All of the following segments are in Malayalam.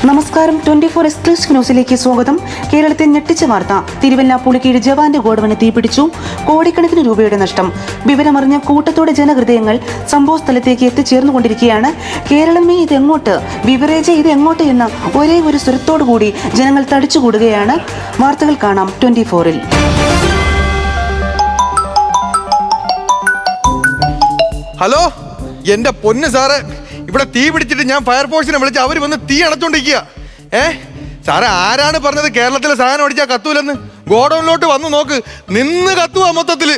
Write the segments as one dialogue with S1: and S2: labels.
S1: നമസ്കാരം. 24 എക്സ്ക്ലൂസീവ് ന്യൂസിലേക്ക് സ്വാഗതം. കേരളത്തെ ഞെട്ടിച്ച വാർത്ത. തിരുവല്ല പുളിക്കീട് ജവാന്റെ ഗോഡൌണിന് തീപിടിച്ചു. കോടിക്കണക്കിന് രൂപയുടെ നഷ്ടം. വിവരമറിഞ്ഞ കൂട്ടത്തോടെ ജനഹൃദയങ്ങൾ സംഭവ സ്ഥലത്തേക്ക് എത്തിച്ചേർന്നുകൊണ്ടിരിക്കുകയാണ്. കേരളമേ ഇതെങ്ങോട്ട്, ബിവറേജ് ഇതെങ്ങോട്ട് എന്ന ഒരേ ഒരു സ്വരത്തോടു കൂടി ജനങ്ങൾ തടിച്ചുകൂടുകയാണ്. വാർത്തകൾ കാണാം 24-ൽ.
S2: ഹലോ, എന്റെ പൊന്ന് സാറ്, ഇവിടെ തീ പിടിച്ചിട്ട് ഞാൻ ഫയർഫോഴ്സിനെ വിളിച്ച് അവർ വന്ന് തീ അണച്ചോണ്ടിരിക്കുക. സാറേ, ആരാണ് പറഞ്ഞത് കേരളത്തിലെ സാധനം അടിച്ചാൽ കത്തൂലെന്ന്? ഗോഡൌണിലോട്ട് വന്ന് നോക്ക്, നിന്ന് കത്തുവാ മൊത്തത്തില്.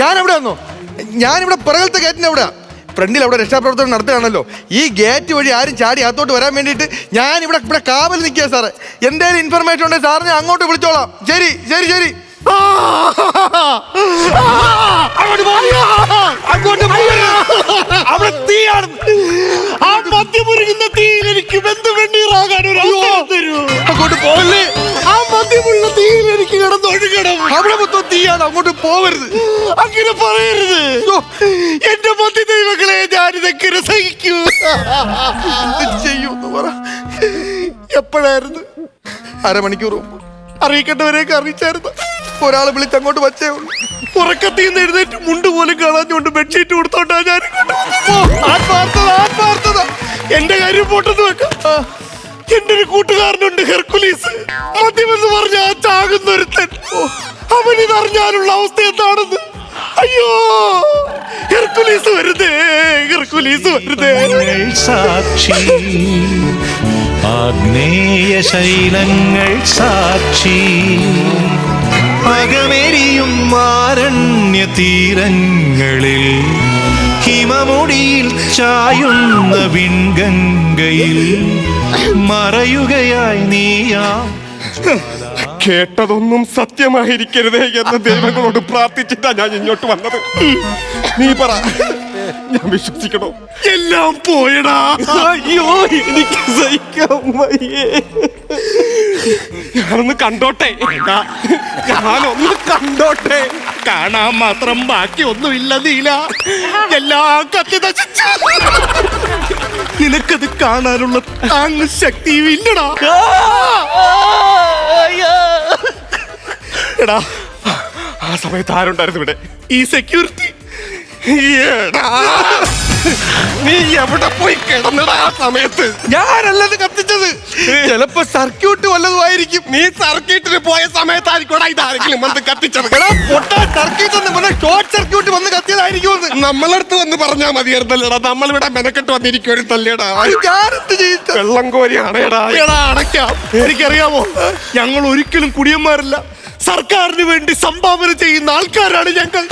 S2: ഞാനെവിടെ വന്നോ? ഞാനിവിടെ പിറകലത്തെ ഗേറ്റിന്റെ അവിടെ, ഫ്രണ്ടിൽ അവിടെ രക്ഷാപ്രവർത്തനം നടത്തുകയാണല്ലോ. ഈ ഗേറ്റ് വഴി ആരും ചാടി അകത്തോട്ട് വരാൻ വേണ്ടിയിട്ട് ഞാനിവിടെ കാവൽ നിൽക്കുക സാറേ. എന്തെങ്കിലും ഇൻഫർമേഷൻ ഉണ്ടെങ്കിൽ സാറിനെ അങ്ങോട്ട് വിളിച്ചോളാം. ശരി ശരി ശരി. അവിടെ തീയാണ്.
S3: ആ മദ്യമുരുകുന്ന തീയിൽ എനിക്ക് ബന്ധുവെണ്ണീറാകാൻ ഒരു അവസരം തരൂ.
S2: അങ്ങോട്ട് പോകല്ലേ.
S3: ആ മദ്യമുള്ള തീയിൽ എനിക്ക് കിടന്നൊഴുകണം.
S2: അവിടെ മൊത്തം തീയാണ്, അങ്ങോട്ട് പോവരുത്.
S3: അങ്ങനെ പറയരുത്. എന്റെ മദ്യ ദൈവങ്ങളെ, ഞാനിതൊക്കെ സഹിക്കൂ.
S2: ചെയ്യൂന്ന് പറ.
S3: എപ്പോഴായിരുന്നു?
S2: അരമണിക്കൂർ മുമ്പ്.
S3: അറിയിക്കേണ്ടവരെയൊക്കെ അറിയിച്ചായിരുന്നു.
S2: ഒരാളെ വിളിച്ച് അങ്ങോട്ട് വച്ചേ ഉള്ളൂ.
S3: ഉറക്കത്തിൽ നിന്ന് എഴുന്നേറ്റ് മുണ്ട് പോലും കാണാഞ്ഞോണ്ട് ബെഡ്ഷീറ്റ് കൊടുത്തോണ്ടാ ഞാൻ. ആത്മാർത്ഥത. എന്റെ കാര്യം പോട്ടെന്ന് വെക്കാം. എന്റെ ഒരു കൂട്ടുകാരനുണ്ട്, ഹെർക്കുലീസ്. മദ്യമെന്ന് പറഞ്ഞ ആ ചാകുന്നൊരുത്തൻ. അവനിതറിഞ്ഞാലുള്ള അവസ്ഥ എന്താണെന്ന്. അയ്യോ, ഹെർക്കുലീസ് വരുന്നേ, ഹെർക്കുലീസ് വരുന്നേ.
S4: സാക്ഷി, ആഗ്നേയ ശൈലങ്ങൾ സാക്ഷി, അകമെരിയും ആരണ്യ തീരങ്ങളിൽ, ഹിമമുടിയിൽ ചായുന്ന വിൺഗംഗയിൽ മറയുകയായി നീയാം.
S3: കേട്ടതൊന്നും സത്യമായിരിക്കരുതേ എന്ന് ദൈവങ്ങളോട് പ്രാർത്ഥിച്ചിട്ടാ ഞാൻ ഇങ്ങോട്ട് വന്നത്. നീ പറ, ഞാൻ വിശ്വസിക്കണോ? എല്ലാം പോയടാ. അയ്യോ, എനിക്ക് സഹിക്കാൻ വയ്യേ. ഞാനൊന്ന് കണ്ടോട്ടെ, ഞാനൊന്ന് കണ്ടോട്ടെ. കാണാൻ മാത്രം ബാക്കി ഒന്നുമില്ല നീല. എല്ലാം കത്തി നശിച്ചു. നിനക്കത് കാണാനുള്ള താങ്ങ് ശക്തിയും ഇല്ലടാ. എടാ, ആ സമയത്ത് ആരുണ്ടായിരുന്നു ഇവിടെ? ഈ സെക്യൂരിറ്റി. നീ എവിടെ പോയി കിടന്നടാ ആ സമയത്ത്?
S2: ഞാനല്ലത് കത്തിച്ചത്. ചിലപ്പോ സർക്യൂട്ട് വല്ലതുമായിരിക്കും.
S3: നീ സർക്യൂട്ടിന് പോയ സമയത്തായിരിക്കോടാ ഇതാരെങ്കിലും വന്ന് കത്തിച്ചത്.
S2: ഷോർട്ട് സർക്യൂട്ട് വന്ന് കത്തിയതായിരിക്കും.
S3: നമ്മളടുത്ത് വന്ന് പറഞ്ഞാൽ മതിയായിരുന്നല്ലേടാ. നമ്മളിവിടെ മെനക്കെട്ട് വന്നിരിക്കുവായിരുന്നല്ലേടാ.
S2: ഞാനെന്ത് ചെയ്തു?
S3: വെള്ളം കോരിയാണേടാ. എടാ, അടയ്ക്കാം. എനിക്കറിയാമോ, ഞങ്ങൾ ഒരിക്കലും കുടിയന്മാരല്ല. സർക്കാരിന് വേണ്ടി സംഭാവന ചെയ്യുന്ന ആൾക്കാരാണ് ഞങ്ങൾ.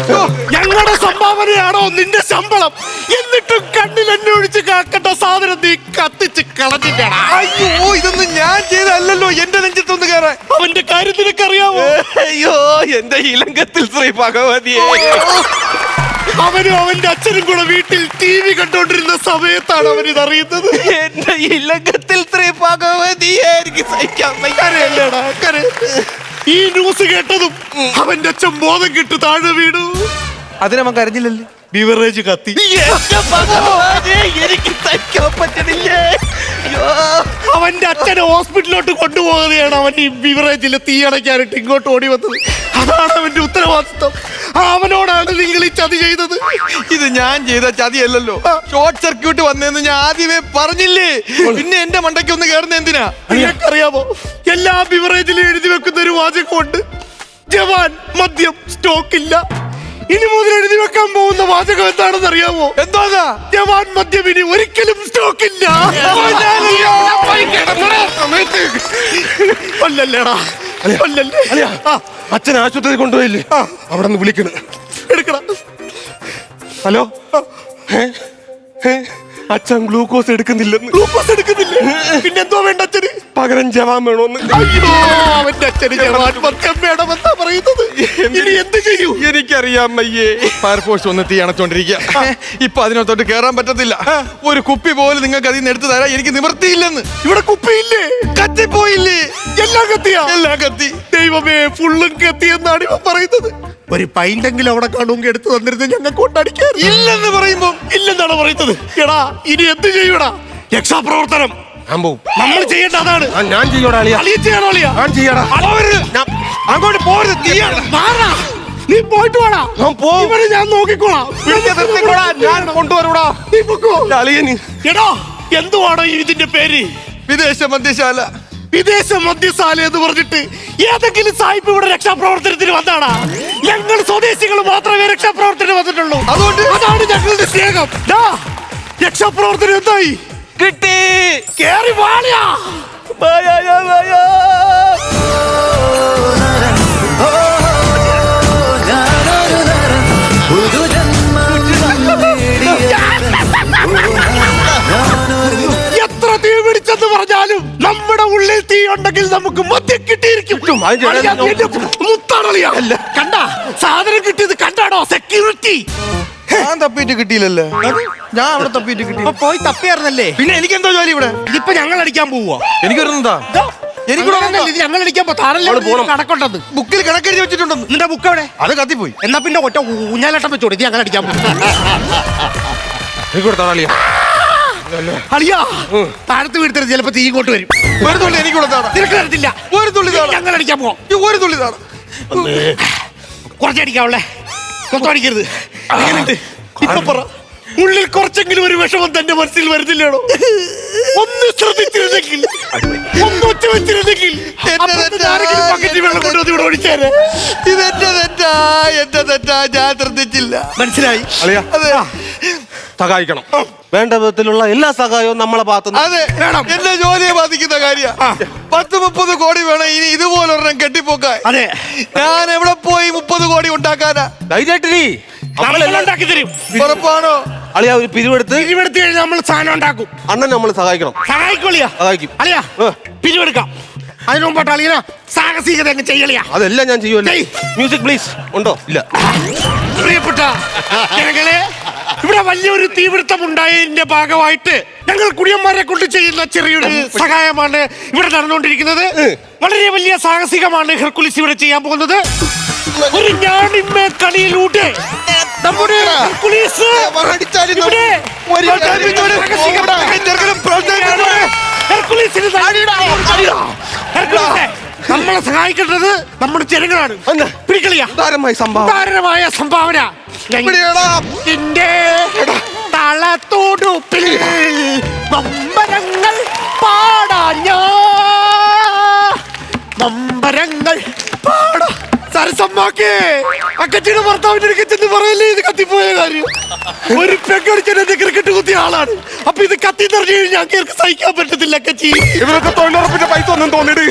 S3: ഞങ്ങളുടെ സംഭാവനയാണോ നിന്റെ ശമ്പളം? എന്നിട്ടും കണ്ണിൽ എന്നെ ഒഴിച്ച് കാക്കേണ്ട സാധനം നീ കത്തിച്ച് കളഞ്ഞിട്ടാണ്.
S2: അയ്യോ, ഇതൊന്നും ഞാൻ ചെയ്തല്ലോ. എന്റെ നെഞ്ചത്തൊന്ന് കയറാൻ.
S3: അവന്റെ കാര്യം നിനക്കറിയാമോ?
S2: അയ്യോ, എന്റെ ഇലങ്കത്തിൽ ശ്രീ ഭഗവതിയെ.
S3: അവനും അവന്റെ അച്ഛനും കൂടെ വീട്ടിൽ TV കണ്ടോണ്ടിരുന്ന സമയത്താണ് അവൻ ഇതറിയുന്നത്.
S2: എന്റെ ഇലങ്കത്തിൽ ശ്രീ ഭഗവതിയെ എനിക്ക് സഹിക്കാൻ
S3: കരയല്ലേടാ, ഈ ന്യൂസ് കേട്ടതും അവന്റെ അച്ഛൻ ബോധം കിട്ടു താഴെ വീണു.
S2: അതിനവൻ കരഞ്ഞില്ലല്ലേ?
S3: ബിവറേജ് കത്തി.
S2: എനിക്ക് സഹിക്കാൻ പറ്റണില്ലേ.
S3: അവന്റെ അച്ഛനെ ഹോസ്പിറ്റലിലോട്ട് കൊണ്ടുപോകുകയാണ്. അവൻ ഈ ബിവറേജിൽ തീയടയ്ക്കാനായിട്ട് ഇങ്ങോട്ട് ഓടി വന്നത്. അതാണ് അവന്റെ ഉത്തരവാദിത്വം. അവനോടാണ് നിങ്ങൾ ഈ ചതി ചെയ്തത്.
S2: ഇത് ഞാൻ ചെയ്ത ചതിയല്ലല്ലോ. ഷോർട്ട് സർക്യൂട്ട് വന്നെന്ന് ഞാൻ ആദ്യമേ പറഞ്ഞില്ലേ. പിന്നെ എന്റെ മണ്ടയ്ക്ക് ഒന്ന് കയറുന്ന എന്തിനാ?
S3: നിനക്കറിയാമോ, എല്ലാ ബിവറേജിലും എഴുതി വെക്കുന്ന ഒരു വാചകമുണ്ട്: ജവാൻ മദ്യം സ്റ്റോക്കില്ല. ഇനി മുതൽ എഴുതി വെക്കാൻ പോകുന്ന വാചകം എന്താണെന്ന് അറിയാമോ?
S2: എന്താ?
S3: ജവാൻ മദ്യം ഇനി ഒരിക്കലും സ്റ്റോക്കില്ല. കൊല്ലല്ലേടാ, കൊല്ലല്ലേ.
S2: അച്ഛൻ ആശുപത്രി കൊണ്ടുപോയില്ലേ?
S3: അവിടെ നിന്ന് വിളിക്കണ, എടുക്കണം. ഹലോ, അച്ഛൻ ഗ്ലൂക്കോസ് എടുക്കുന്നില്ലെന്ന്. ഗ്ലൂക്കോസ് എടുക്കുന്നില്ല? പിന്നെന്തോ വേണ്ട അച്ഛന്? പകരം ജവാൻ വേണോന്ന്. അയ്യോ, അവന്റെ അച്ഛന് ജവാൻ മദ്യം വേണമെന്നാ പറയുന്നത്. ഇനി എന്ത് ചെയ്യൂ?
S2: എനിക്കറിയാം അയ്യേ. ഫയർഫോഴ്സ് ഒന്ന് തീ അണച്ചോണ്ടിരിക്കുക. ഇപ്പൊ അതിനകത്തോട്ട് കേറാൻ പറ്റത്തില്ല. ഒരു കുപ്പി പോലും നിങ്ങൾക്ക് അതിൽ നിന്ന് എടുത്തു തരാൻ എനിക്ക് നിവൃത്തിയില്ലെന്ന്.
S3: ഇവിടെ കുപ്പിയില്ലേ?
S2: കത്തിപ്പോയില്ലേ?
S3: എല്ലാം കത്തിയാ?
S2: എല്ലാം കത്തി.
S3: ദൈവമേ, ഫുള്ളും കത്തി എന്നാണ് ഇവ പറയുന്നത്. ഒരു പൈന്റെങ്കിലും അവിടെ കാണുമെങ്കിൽ എടുത്തു തന്നിരുന്നത് ഞങ്ങൾക്ക് കൊണ്ടടിക്കാൻ.
S2: ഇല്ലെന്ന് പറയുമ്പോ
S3: ഇല്ലെന്നാണ് പറയുന്നത്. എടാ, ഇനി എന്ത് ചെയ്യൂടാ? രക്ഷാപ്രവർത്തനം
S2: ഞാൻ പോവും.
S3: നമ്മൾ ചെയ്യേണ്ട അതാണ്.
S2: ഞാൻ ചെയ്യോടാ അളിയ.
S3: അളിയ ചെയ്യണോ അളിയ?
S2: ഞാൻ ചെയ്യടാ. അങ്ങോട്ട് പോരുത്, തീയാണ്.
S3: മാറാ. നീ പോയിട്ട് വേണം.
S2: ഞാൻ പോവും.
S3: ഇവനെ ഞാൻ നോക്കിക്കോളാം.
S2: ഞാൻ കൊണ്ടുവരൂടാ.
S3: നീ പൊക്കോ.
S2: അളിയന്
S3: എടോ, എന്തുവാണോ ഇതിന്റെ പേര്?
S2: വിദേശ മദ്യശാല.
S3: വിദേശ മദ്യശാല എന്ന് പറഞ്ഞിട്ട് ഏതെങ്കിലും സായിപ്പ് ഇവിടെ രക്ഷാപ്രവർത്തനത്തിന് വന്നാടാ? ഞങ്ങൾ സ്വദേശികൾ മാത്രമേ രക്ഷാപ്രവർത്തനം വന്നിട്ടുള്ളൂ. അതാണ് ഞങ്ങളുടെ സ്നേഹം. ദാ, രക്ഷാപ്രവർത്തനം എന്തായി?
S2: കിട്ടി.
S3: കേറി വാളിയാ. എത്ര തീ പിടിച്ചെന്ന് പറഞ്ഞാലും നമ്മുടെ ഉള്ളിൽ തീ ഉണ്ടെങ്കിൽ നമുക്ക് മദ്യം കിട്ടിയിരിക്കും. മുത്താണളിയാ. കണ്ട സാധനം കിട്ടിയത് കണ്ടാണോ? സെക്യൂരിറ്റി.
S2: ഞാൻ തപ്പിയിട്ട് കിട്ടിയില്ലല്ലേ? ഞാൻ അവിടെ തപ്പിയിട്ട് കിട്ടി.
S3: പോയി തപ്പിയായിരുന്നല്ലേ?
S2: പിന്നെ എനിക്കെന്തോ ജോലി ഇവിടെ?
S3: ഇതിപ്പോ ഞങ്ങൾ അടിക്കാൻ പോവാ.
S2: എനിക്കൊരുന്നതാ.
S3: ഇത് ഞങ്ങൾ അടിക്കാൻ കണക്കുണ്ടെന്ന്
S2: ബുക്കിൽ കണക്കെഴുതി വെച്ചിട്ടുണ്ടെന്ന്.
S3: നിന്റെ ബുക്ക് എവിടെ?
S2: അത് കത്തിപ്പോയി.
S3: എന്നാ പിന്നെ ഒറ്റ ഊഞ്ഞാലട്ടം വെച്ചോട്. ഇത് ഞങ്ങൾ അടിക്കാൻ പോകും. അളിയാ, താഴത്ത് വീഴ്ത്തരുത്. ചിലപ്പോ തീ ഇങ്ങോട്ട് വരും.
S2: ഒരു തുള്ളി എനിക്ക് കൊടുത്താണ്.
S3: നിനക്ക് തരത്തില്ല.
S2: ഒരു തുള്ളി
S3: ഞങ്ങൾ അടിക്കാൻ പോവാം.
S2: ഒരു തുള്ളിതാണ്.
S3: കുറച്ചടിക്കാവല്ലേ, മൊത്തം അടിക്കരുത്. എങ്ങനെയുണ്ട് ഇപ്പൊ പറ? ഉള്ളിൽ കുറച്ചെങ്കിലും ഒരു വിഷമം തന്റെ മനസ്സിൽ വരുന്നില്ലേടോ? ഒന്ന് ശ്രദ്ധിച്ചിരുന്നെങ്കിൽ, ഒന്ന് ഒറ്റ വെച്ചിരുന്നെങ്കിൽ വെള്ളം കൊണ്ടുവന്ന് ഇവിടെ ഒഴിച്ചേരെ.
S2: ഇതെന്റെ തെറ്റാ, എന്റെ തെറ്റാ. ഞാൻ ശ്രദ്ധിച്ചില്ല.
S3: മനസ്സിലായി?
S2: അതെ,
S5: സഹായിക്കണം. വേണ്ട വിധത്തിലുള്ള എല്ലാ സഹായവും നമ്മളെ ഭാഗത്തുനിന്ന്.
S2: അതെ, എന്റെ ജോലിയെ ബാധിക്കുന്ന കാര്യ. 10-30 കോടി വേണം ഇനി ഇതുപോലൊരെണ്ണം കെട്ടിപ്പോക്കാൻ.
S3: അതെ,
S2: ഞാൻ എവിടെ പോയി 30 കോടി ഉണ്ടാക്കാനാ?
S5: ധൈര്യമായിട്ടിരി.
S3: ഉണ്ടാക്കി തരും.
S2: ഉറപ്പാണോ?
S5: അളിയാ, ഒരു പിരിവെടുത്ത്
S3: കഴിഞ്ഞാൽ നമ്മൾ സാധനം ഉണ്ടാക്കും.
S5: അണ്ണൻ നമ്മൾ സഹായിക്കണം.
S3: സഹായിക്കോളിയാ.
S5: സഹായിക്കും.
S3: അളിയാ, പിരിവെടുക്കാം. അതിനു മുമ്പോട്ട് അളിയന സാഹസികത അങ്ങ് ചെയ്യളിയാ.
S5: അതെല്ലാം ഞാൻ ചെയ്യുമല്ലോ. Music please. ഉണ്ടോ? ഇല്ല.
S3: പ്രിയപ്പെട്ട ജനങ്ങളെ, ഇവിടെ വലിയൊരു തീപിടുത്തം ഉണ്ടായതിന്റെ ഭാഗമായിട്ട് ഞങ്ങൾ കുടിയന്മാരെ കൊണ്ട് ചെയ്യുന്ന ചെറിയൊരു സഹായമാണ് ഇവിടെ നടന്നുകൊണ്ടിരിക്കുന്നത്. വളരെ വലിയ സാഹസികമാണ് ഹെർക്കുലിസ് ഇവിടെ ചെയ്യാൻ പോകുന്നത്. ഒരു ഞാണിന്മേ കളിയിലൂടെ നമ്മുടെ ഹെർക്കുലിസ് ഇവിടെ ഹെർക്കുലിസിന് ഹെർക്കുലിസെ നമ്മളെ സഹായിക്കേണ്ടത് നമ്മുടെ ജനങ്ങളാണ്. പിടിക്കളിയാ. ഉദാരമായ സംഭാവന. തളത്തോടുപ്പിൽ നമ്പരങ്ങൾ പാടാഞ്ഞ നമ്പരങ്ങൾ പാടാ. സരസമ്മാക്കേ, അക്കച്ചിയുടെ ഭർത്താവിന്റെ അടുക്കൽ ചെന്ന് പറയല്ലേ ഇത് കത്തിപ്പോയ കാര്യം. ഒരു പെക്കടിച്ചൻ എന്റെ ക്രിക്കറ്റ് കുത്തിയ ആളാണ്. അപ്പൊ ഇത് കത്തി നിറഞ്ഞു കഴിഞ്ഞാൽ അങ്ങേർക്ക് സഹിക്കാൻ പറ്റത്തില്ല. അക്കച്ചി,
S5: ഇവരൊക്കെ തൊഴിലുറപ്പിന്റെ പൈസ ഒന്നും തോന്നിട്ട്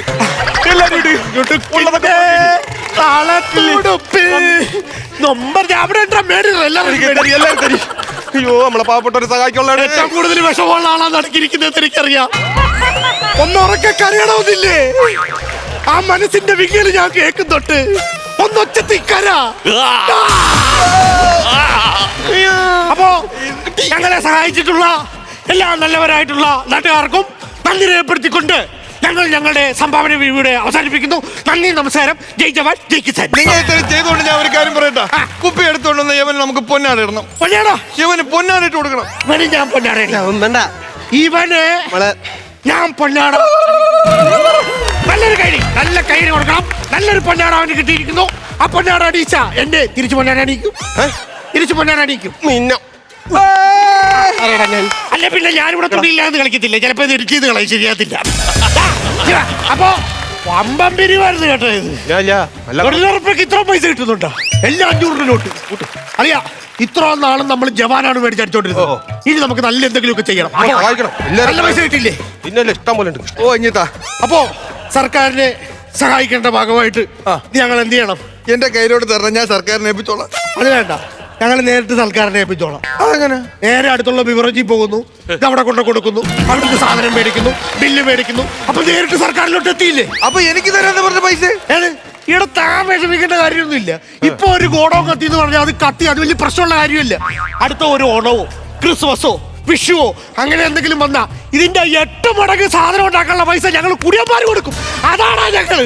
S5: അയ്യോ, നമ്മളെ പാവപ്പെട്ടവരെ സഹായിക്കുള്ള
S3: ഏറ്റവും കൂടുതൽ വിഷമുള്ള ആളാണ് നടക്കിയിരിക്കുന്നത് എനിക്കറിയാം. ഒന്നുറക്കെ കരയണമെന്നില്ലേ? ആ മനസ്സിന്റെ വിങ്ങല് ഞാൻ കേൾക്കുന്നുണ്ട്. ഒന്നൊച്ചത്തിക്കര. അപ്പോ ഞങ്ങളെ സഹായിച്ചിട്ടുള്ള എല്ലാ നല്ലവരായിട്ടുള്ള നാട്ടുകാർക്കും നന്ദി രേഖപ്പെടുത്തിക്കൊണ്ട് ഞങ്ങൾ ഞങ്ങളുടെ സംഭാവന ഇവിടെ അവസാനിപ്പിക്കുന്നു. നന്ദി, നമസ്കാരം. ജയ് ജവാൻ, ജയ് കിസാൻ.
S2: നിങ്ങൾ ഇത്രയും ചെയ്തുകൊണ്ട് ഞാൻ ഒരു കാര്യം പറയട്ടെ. കുപ്പി എടുത്തോണ്ടെന്ന് യവന് നമുക്ക് പൊന്നാട് ഇടണം.
S3: പൊന്നാടോ?
S2: ഇവന് പൊന്നാടിട്ട് കൊടുക്കണം.
S3: ഇവന് ഞാൻ പൊന്നാട.
S5: വേണ്ട.
S3: ഇവന് ഞാൻ പൊന്നാട. നല്ലൊരു കൈഡി, നല്ല കൈഡി കൊടുക്കണം. നല്ലൊരു പൊന്നാട അവന് കിട്ടിയിരിക്കുന്നു. ആ പൊന്നാട അടിച്ച എന്നെ തിരിച്ചു പൊന്നാട അടിക്കും. തിരിച്ചു പൊന്നാട അടിക്കും. അല്ല പിന്നെ ഞാനിവിടെ തുണിയില്ലാന്ന് കളിക്കത്തില്ല. ചിലപ്പോ ഇത് ഇടിച്ചത് കളയും. ശരിയാത്തില്ല. അപ്പൊ വമ്പം പിരിവായിരുന്നു കേട്ടോ. ഇത് തൊഴിലുറപ്പൊക്കെ ഇത്ര പൈസ കിട്ടുന്നുണ്ടോ? എല്ലാം 500 നോട്ട്. അറിയാ, ഇത്ര നാളും നമ്മൾ ജവാനാണ് മേടിച്ചടിച്ചോണ്ടിരുന്നത്. ഇനി നമുക്ക് നല്ല എന്തെങ്കിലുമൊക്കെ ചെയ്യണം. നല്ല പൈസ കിട്ടില്ലേ?
S5: പിന്നെ ഇഷ്ടം പോലെ ഉണ്ട്.
S2: ഓ, ഇഞ്ഞിത്താ.
S3: അപ്പോ സർക്കാരിനെ സഹായിക്കേണ്ട ഭാഗമായിട്ട് ഞങ്ങൾ എന്ത് ചെയ്യണം?
S2: എന്റെ കയ്യിലോട്ട് തരണം. ഞാൻ സർക്കാരിനെ ഏൽപ്പിച്ചോളാം.
S3: അത് വേണ്ട, ഞങ്ങൾ നേരിട്ട് സർക്കാരിനെ ഏൽപ്പിച്ചോളാം.
S2: അതെങ്ങനെ?
S3: നേരെ അടുത്തുള്ള ബിവറേജിൽ പോകുന്നു, ഇത് അവിടെ കൊണ്ട് കൊടുക്കുന്നു, അവിടുത്തെ സാധനം മേടിക്കുന്നു, ബില്ല് മേടിക്കുന്നു. അപ്പൊ നേരിട്ട് സർക്കാരിലോട്ട് എത്തിയില്ലേ?
S2: അപ്പൊ എനിക്ക് തരാന്ന് പറഞ്ഞ പൈസ
S3: ഇവിടെ താൻ വിഷമിക്കേണ്ട കാര്യമൊന്നുമില്ല. ഇപ്പൊ ഒരു ഗോഡൗൺ കത്തി എന്ന് പറഞ്ഞാൽ അത് കത്തി, അത് വലിയ പ്രശ്നമുള്ള കാര്യമില്ല. അടുത്ത ഒരു ഓണവോ ക്രിസ്മസോ വിഷുവോ അങ്ങനെ എന്തെങ്കിലും വന്നാ ഇതിന്റെ 8 മടങ്ങ് സാധനം ഉണ്ടാക്കാനുള്ള പൈസ ഞങ്ങൾ കുടിയന്മാർ കൊടുക്കും. അതാണ് ഞങ്ങൾ.